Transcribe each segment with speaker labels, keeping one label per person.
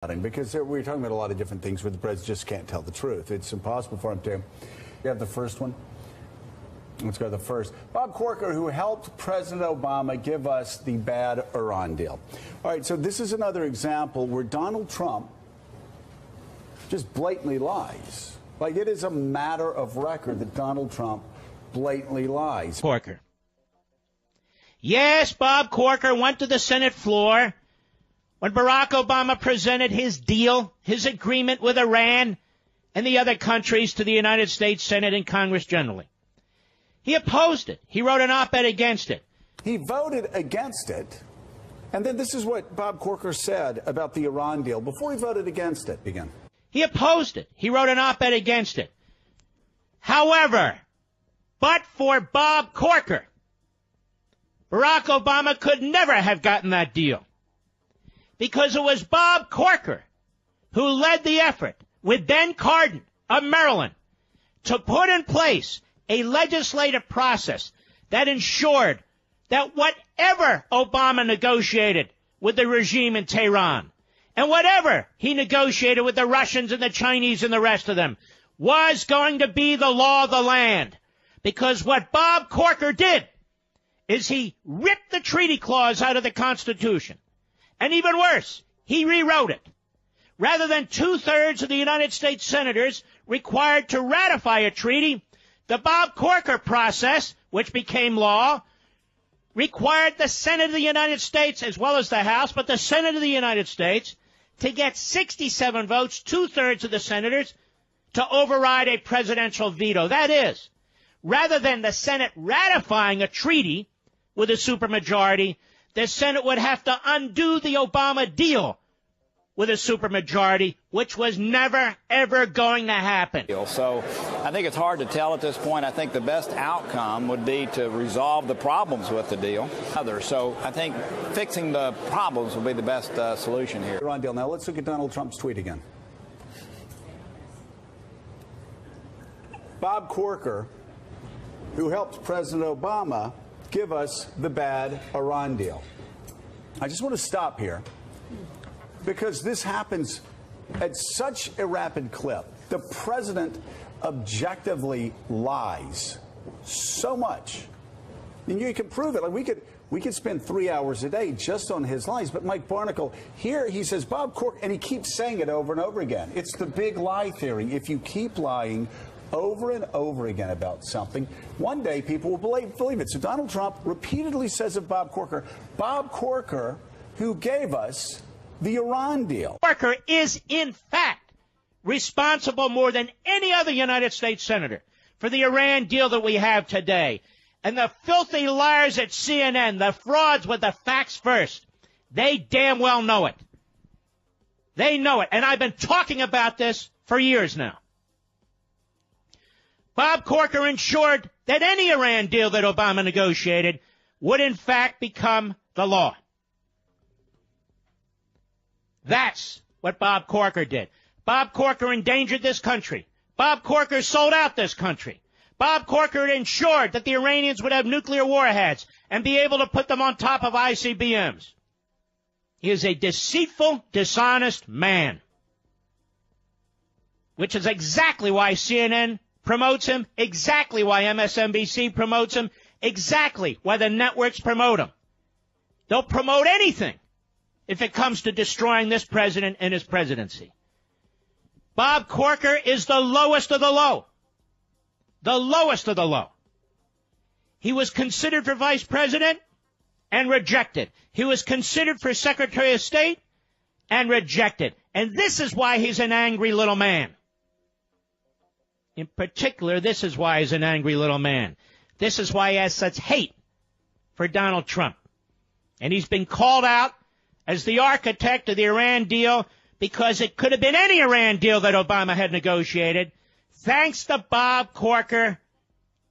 Speaker 1: Because we're talking about a lot of different things where the president just can't tell the truth. It's impossible for him to. You have the first one? Let's go to the first. Bob Corker, who helped President Obama give us the bad Iran deal. All right, so this is another example where Donald Trump just blatantly lies. Like, it is a matter of record that Donald Trump blatantly lies.
Speaker 2: Corker. Yes, Bob Corker went to the Senate floor when Barack Obama presented his deal, his agreement with Iran and the other countries to the United States Senate and Congress generally. He opposed it. He wrote an op-ed against it.
Speaker 1: He voted against it. And then this is what Bob Corker said about the Iran deal before he voted against it. Begin.
Speaker 2: He opposed it. He wrote an op-ed against it. However, but for Bob Corker, Barack Obama could never have gotten that deal. Because it was Bob Corker who led the effort with Ben Cardin of Maryland to put in place a legislative process that ensured that whatever Obama negotiated with the regime in Tehran and whatever he negotiated with the Russians and the Chinese and the rest of them was going to be the law of the land. Because what Bob Corker did is he ripped the treaty clause out of the Constitution. And even worse, he rewrote it. Rather than 2/3 of the United States senators required to ratify a treaty, the Bob Corker process, which became law, required the Senate of the United States, as well as the House, but the Senate of the United States, to get 67 votes, 2/3 of the senators, to override a presidential veto. That is, rather than the Senate ratifying a treaty with a supermajority, the Senate would have to undo the Obama deal with a supermajority, which was never, ever going to happen.
Speaker 3: So I think it's hard to tell at this point. I think the best outcome would be to resolve the problems with the deal. So I think fixing the problems will be the best solution here.
Speaker 1: Iran deal. Now let's look at Donald Trump's tweet again. Bob Corker, who helped President Obama give us the bad Iran deal. I just want to stop here because this happens at such a rapid clip. The president objectively lies so much. And you can prove it. Like we could spend 3 hours a day just on his lies. But Mike Barnacle, here he says Bob Corker, and he keeps saying it over and over again. It's the big lie theory. If you keep lying over and over again about something, one day people will believe it. So Donald Trump repeatedly says of Bob Corker, who gave us the Iran deal.
Speaker 2: Corker is, in fact, responsible more than any other United States senator for the Iran deal that we have today. And the filthy liars at CNN, the frauds with the facts first, they damn well know it. They know it. And I've been talking about this for years now. Bob Corker ensured that any Iran deal that Obama negotiated would in fact become the law. That's what Bob Corker did. Bob Corker endangered this country. Bob Corker sold out this country. Bob Corker ensured that the Iranians would have nuclear warheads and be able to put them on top of ICBMs. He is a deceitful, dishonest man, which is exactly why CNN promotes him, exactly why MSNBC promotes him, exactly why the networks promote him. They'll promote anything if it comes to destroying this president and his presidency. Bob Corker is the lowest of the low. The lowest of the low. He was considered for vice president and rejected. He was considered for Secretary of State and rejected. And this is why he's an angry little man. In particular, this is why he's an angry little man. This is why he has such hate for Donald Trump. And he's been called out as the architect of the Iran deal because it could have been any Iran deal that Obama had negotiated. Thanks to Bob Corker,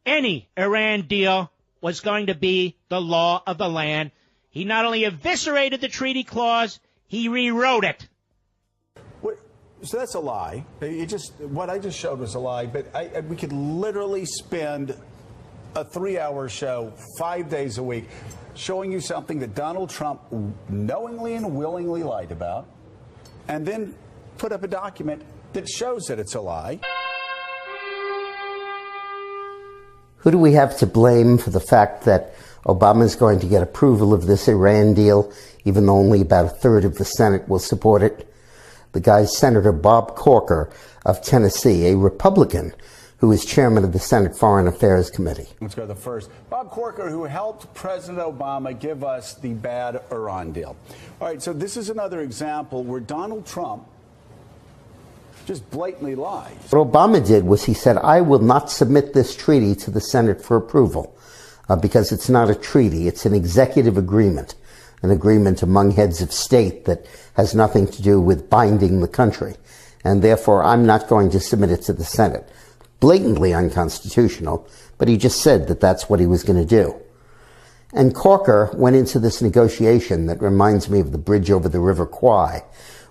Speaker 2: any Iran deal was going to be the law of the land. He not only eviscerated the treaty clause, he rewrote it.
Speaker 1: So that's a lie. What I just showed was a lie, but we could literally spend a 3-hour show 5 days a week showing you something that Donald Trump knowingly and willingly lied about, and then put up a document that shows that it's a lie.
Speaker 4: Who do we have to blame for the fact that Obama is going to get approval of this Iran deal, even though only about a third of the Senate will support it? The guy, Senator Bob Corker of Tennessee, a Republican who is chairman of the Senate Foreign Affairs Committee.
Speaker 1: Let's go to the first. Bob Corker, who helped President Obama give us the bad Iran deal. All right, so this is another example where Donald Trump just blatantly lies.
Speaker 4: What Obama did was he said, I will not submit this treaty to the Senate for approval because it's not a treaty. It's an executive agreement, an agreement among heads of state that has nothing to do with binding the country. And therefore, I'm not going to submit it to the Senate. Blatantly unconstitutional, but he just said that that's what he was going to do. And Corker went into this negotiation that reminds me of the bridge over the River Kwai,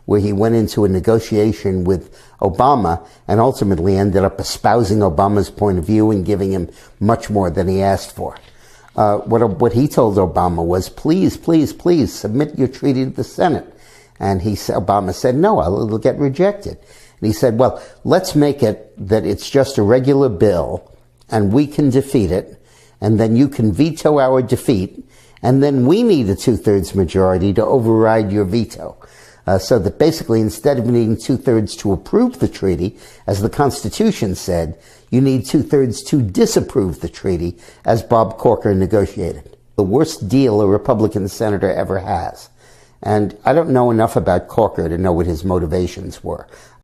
Speaker 4: where he went into a negotiation with Obama and ultimately ended up espousing Obama's point of view and giving him much more than he asked for. What he told Obama was, please, please, please submit your treaty to the Senate. And Obama said, no, it'll get rejected. And he said, well, let's make it that it's just a regular bill and we can defeat it, and then you can veto our defeat, and then we need a two-thirds majority to override your veto. So that basically, instead of needing two-thirds to approve the treaty, as the Constitution said, you need two-thirds to disapprove the treaty, as Bob Corker negotiated. The worst deal a Republican senator ever has. And I don't know enough about Corker to know what his motivations were.